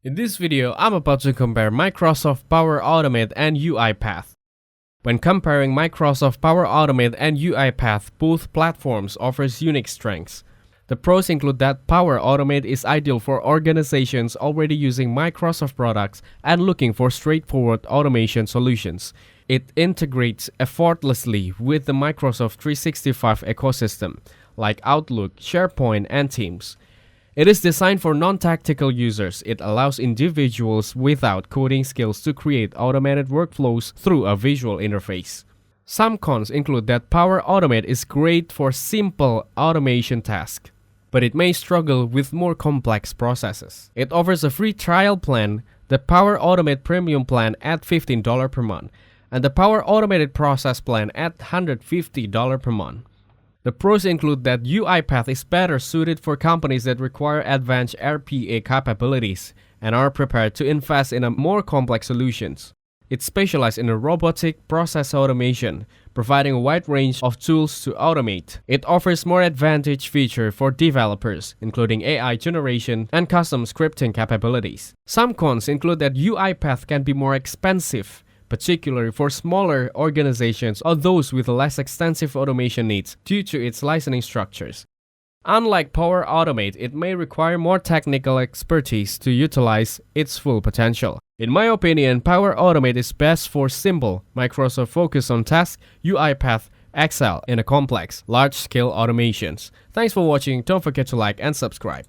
In this video, I'm about to compare Microsoft Power Automate and UiPath. When comparing Microsoft Power Automate and UiPath, both platforms offers unique strengths. The pros include that Power Automate is ideal for organizations already using Microsoft products and looking for straightforward automation solutions. It integrates effortlessly with the Microsoft 365 ecosystem, like Outlook, SharePoint, and Teams. It is designed for non-tactical users. It allows individuals without coding skills to create automated workflows through a visual interface. Some cons include that Power Automate is great for simple automation tasks, but it may struggle with more complex processes. It offers a free trial plan, the Power Automate Premium plan at $15 per month, and the Power Automated Process plan at $150 per month. The pros include that UiPath is better suited for companies that require advanced RPA capabilities and are prepared to invest in more complex solutions. It specializes in robotic process automation, providing a wide range of tools to automate. It offers more advanced features for developers, including AI generation and custom scripting capabilities. Some cons include that UiPath can be more expensive, particularly for smaller organizations or those with less extensive automation needs due to its licensing structures. Unlike Power Automate, it may require more technical expertise to utilize its full potential. In my opinion, Power Automate is best for simple, Microsoft focus on tasks, UiPath excel in a complex, large-scale automations. Thanks for watching. Don't forget to like and subscribe.